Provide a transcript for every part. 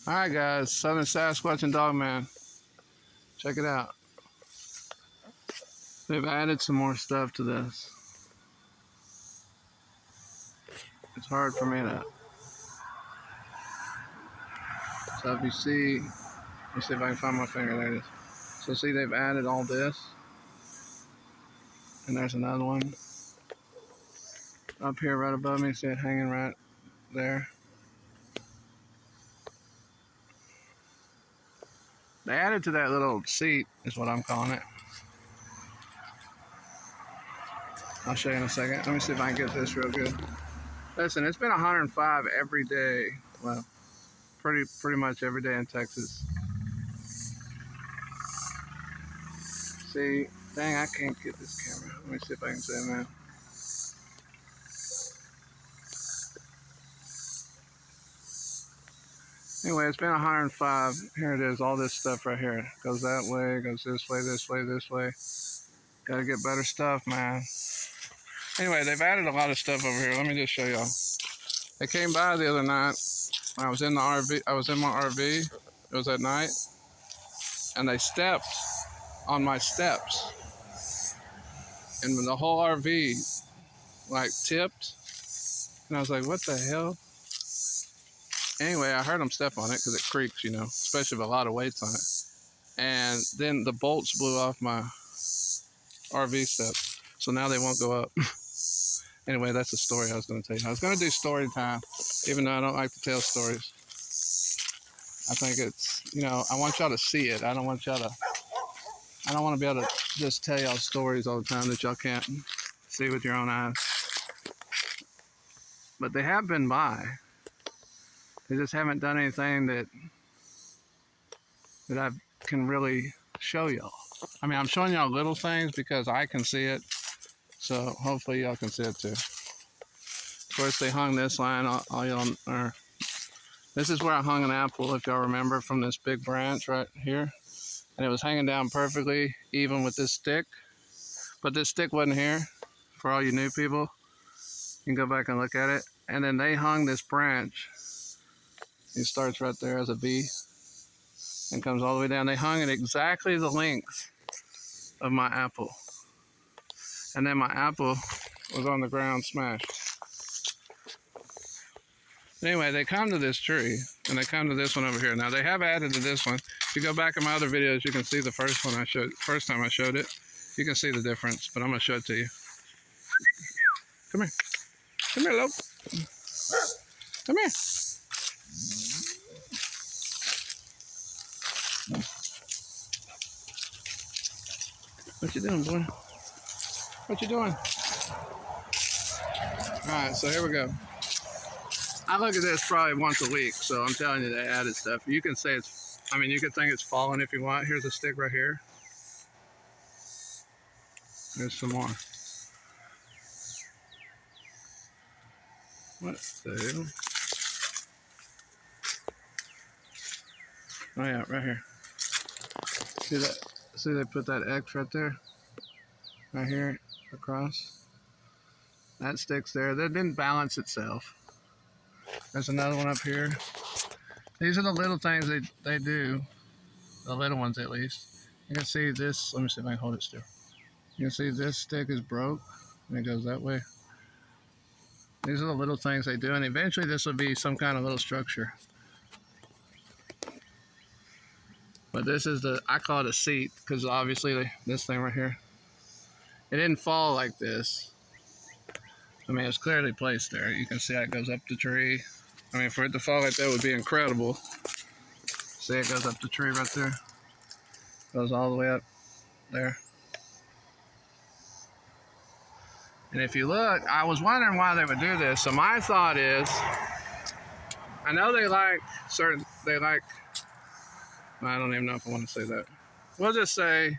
Alright guys, Southern Sasquatch and Dogman. Check it out. They've added some more stuff to this. It's hard for me to... So if you see... Let me see if I can find my finger. There it is. So see, they've added all this. And there's another one. Up here right above me, see it hanging right there. They added to that little seat, is what I'm calling it. I'll show you in a second. Let me see if I can get this real good. Listen, it's been 105 every day. Well, pretty much every day in Texas. See, dang, I can't get this camera. Let me see if I can zoom in. Anyway, it's been 105. Here it is, all this stuff right here. Goes that way, goes this way, this way, this way. Gotta get better stuff, man. Anyway, they've added a lot of stuff over here. Let me just show y'all. They came by the other night. I was in the RV. I was in my RV. It was at night. And they stepped on my steps. And the whole RV, like, tipped. And I was like, what the hell? Anyway, I heard them step on it because it creaks, you know, especially with a lot of weights on it. And then the bolts blew off my RV steps. So now they won't go up. Anyway, that's the story I was going to tell you. I was going to do story time, even though I don't like to tell stories. I think it's, you know, I want y'all to see it. I don't want to be able to just tell y'all stories all the time that y'all can't see with your own eyes. But they have been by. They just haven't done anything that I can really show y'all. I mean, I'm showing y'all little things because I can see it. So hopefully y'all can see it too. Of course, they hung this line. All y'all are. This is where I hung an apple, if y'all remember, from this big branch right here. And it was hanging down perfectly, even with this stick. But this stick wasn't here. For all you new people, you can go back and look at it. And then they hung this branch. It starts right there as a V and comes all the way down. They hung it exactly the length of my apple. And then my apple was on the ground smashed. Anyway, they come to this tree, and they come to this one over here. Now, they have added to this one. If you go back in my other videos, you can see the first time I showed it. You can see the difference, but I'm going to show it to you. Come here. Come here, Lope. Come here. What you doing, boy? What you doing? Alright, so here we go. I look at this probably once a week, so I'm telling you they added stuff. You can say it's, I mean, you can think it's fallen if you want. Here's a stick right here. There's some more. What the hell? Oh yeah, right here. See that? See they put that X right there? Right here, across. That stick's there. That didn't balance itself. There's another one up here. These are the little things they do. The little ones, at least. You can see this. Let me see if I can hold it still. You can see this stick is broke, and it goes that way. These are the little things they do, and eventually this will be some kind of little structure. But this is I call it a seat, because obviously this thing right here, it didn't fall like this. I mean, it's clearly placed there. You can see how it goes up the tree. I mean, for it to fall like that would be incredible. See, it goes up the tree right there. Goes all the way up there. And if you look, I was wondering why they would do this. So my thought is, I know they like, I don't even know if I want to say that. We'll just say,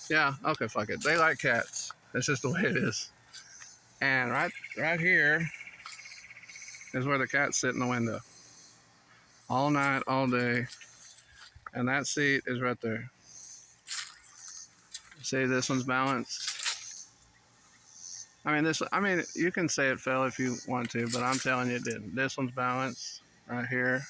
yeah, okay, fuck it. They like cats. That's just the way it is. And right here is where the cats sit in the window. All night, all day. And that seat is right there. See, this one's balanced. I mean, you can say it fell if you want to, but I'm telling you it didn't. This one's balanced right here.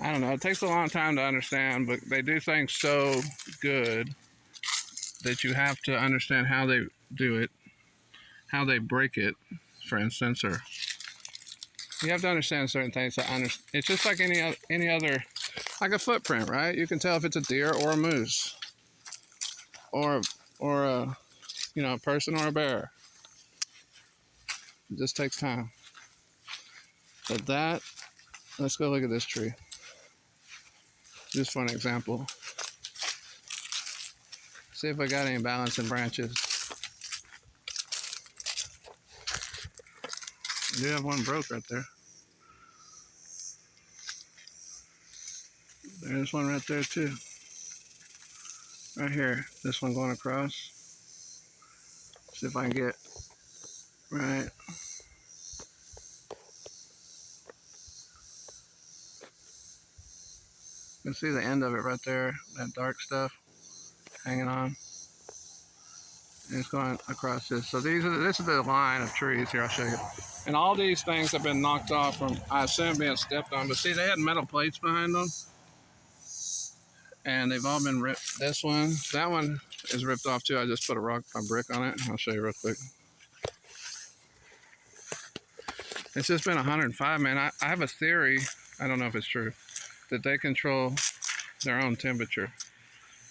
I don't know. It takes a long time to understand, but they do things so good that you have to understand how they do it, how they break it, for instance, or you have to understand certain things to understand. It's just like any other, like a footprint, right? You can tell if it's a deer or a moose, or a a person or a bear. It just takes time. But let's go look at this tree, just for an example. See if I got any balancing branches. I do have one broke right there. There's one right there too. Right here. This one going across. See if I can get right. You can see the end of it right there. That dark stuff hanging on. And it's going across this. So this is the line of trees here. I'll show you. And all these things have been knocked off from, I assume, being stepped on. But see, they had metal plates behind them. And they've all been ripped. That one is ripped off too. I just put a brick on it. I'll show you real quick. It's just been 105, man. I have a theory, I don't know if it's true, that they control their own temperature.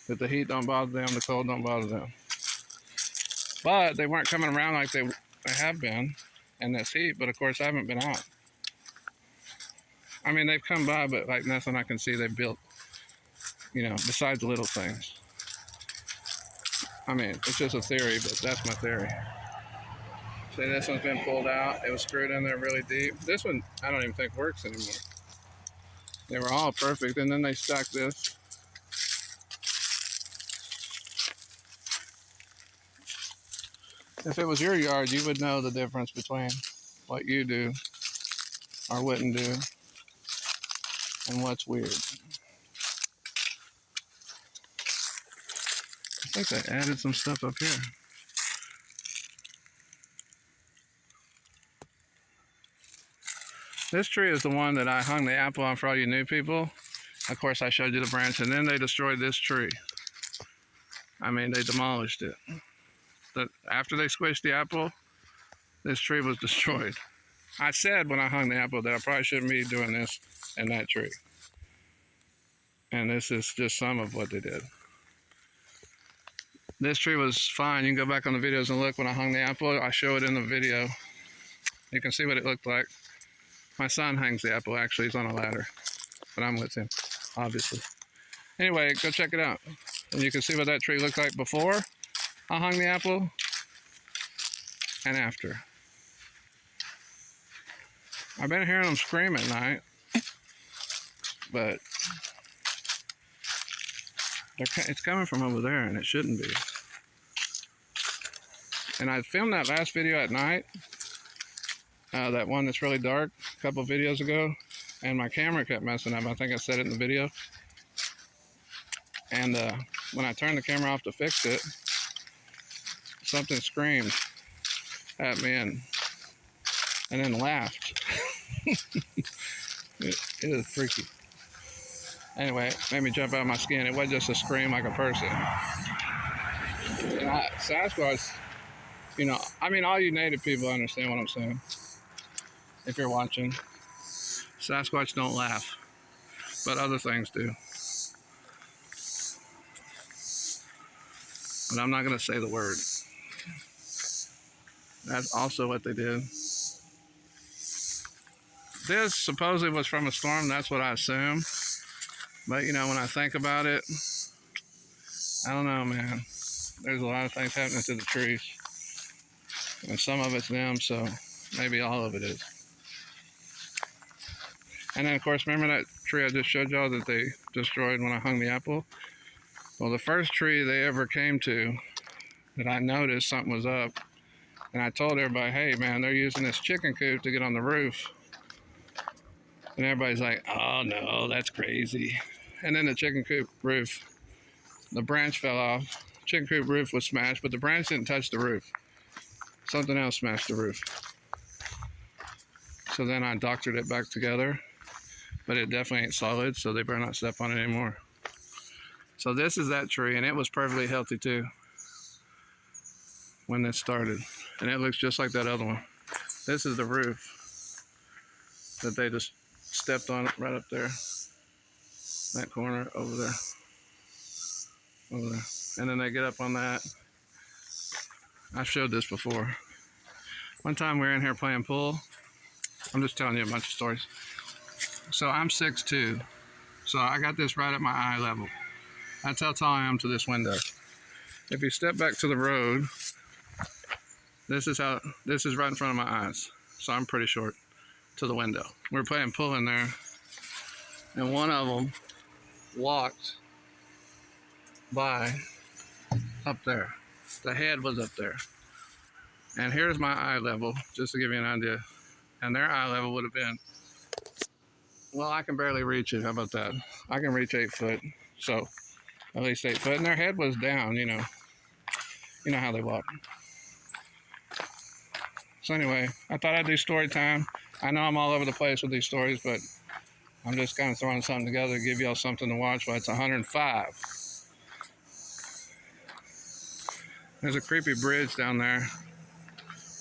That the heat don't bother them, the cold don't bother them. But they weren't coming around like they have been in this heat, but of course I haven't been out. I mean, they've come by, but like nothing I can see they've built, besides the little things. I mean, it's just a theory, but that's my theory. See, this one's been pulled out. It was screwed in there really deep. This one, I don't even think works anymore. They were all perfect, and then they stuck this. If it was your yard, you would know the difference between what you do or wouldn't do and what's weird. I think they added some stuff up here. This tree is the one that I hung the apple on for all you new people. Of course, I showed you the branch, and then they destroyed this tree. I mean, they demolished it. But after they squished the apple, this tree was destroyed. I said when I hung the apple that I probably shouldn't be doing this in that tree. And this is just some of what they did. This tree was fine. You can go back on the videos and look when I hung the apple. I show it in the video. You can see what it looked like. My son hangs the apple, actually. He's on a ladder. But I'm with him, obviously. Anyway, go check it out. And you can see what that tree looked like before I hung the apple and after. I've been hearing them scream at night, but it's coming from over there, and it shouldn't be. And I filmed that last video at night, that one that's really dark, a couple videos ago, and my camera kept messing up. I think I said it in the video. And when I turned the camera off to fix it, something screamed at me and then laughed. It is freaky. Anyway, it made me jump out of my skin. It wasn't just a scream like a person. And Sasquatch, I mean, all you native people understand what I'm saying. If you're watching, Sasquatch don't laugh, but other things do. But I'm not going to say the word. That's also what they did. This supposedly was from a storm. That's what I assume. But, when I think about it, I don't know, man. There's a lot of things happening to the trees. And some of it's them, so maybe all of it is. And then, of course, remember that tree I just showed y'all that they destroyed when I hung the apple? Well, the first tree they ever came to that I noticed something was up, and I told everybody, hey, man, they're using this chicken coop to get on the roof. And everybody's like, oh, no, that's crazy. And then the chicken coop roof, the branch fell off. Chicken coop roof was smashed, but the branch didn't touch the roof. Something else smashed the roof. So then I doctored it back together. but it definitely ain't solid, so they better not step on it anymore. So this is that tree, and it was perfectly healthy too when this started, and it looks just like that other one. This is the roof that they just stepped on it right up there, that corner over there, and then they get up on that. I showed this before. One time we were in here playing pool. I'm just telling you a bunch of stories. So I'm 6'2", so I got this right at my eye level. That's how tall I am to this window. If you step back to the road, this is right in front of my eyes. So I'm pretty short to the window. We were playing pool in there, and one of them walked by up there. The head was up there. And here's my eye level, just to give you an idea. And their eye level would have been, well, I can barely reach it. How about that? I can reach 8 foot. So at least 8 foot. And their head was down, you know how they walk. So anyway, I thought I'd do story time. I know I'm all over the place with these stories, but I'm just kind of throwing something together to give y'all something to watch while it's 105. There's a creepy bridge down there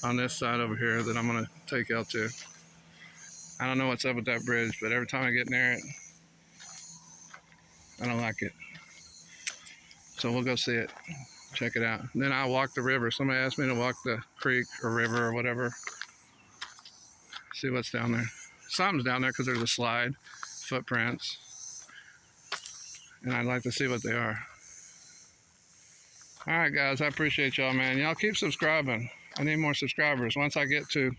on this side over here that I'm going to take y'all to. I don't know what's up with that bridge, but every time I get near it, I don't like it. So we'll go see it, check it out. And then I'll walk the river. Somebody asked me to walk the creek or river or whatever. See what's down there. Something's down there because there's a slide, footprints. And I'd like to see what they are. All right, guys, I appreciate y'all, man. Y'all keep subscribing. I need more subscribers. Once I get to,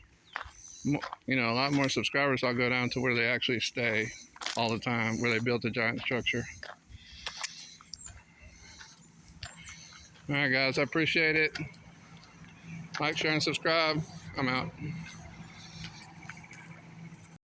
a lot more subscribers, I'll go down to where they actually stay all the time, where they built a giant structure. All right, guys, I appreciate it. Like, share, and subscribe. I'm out.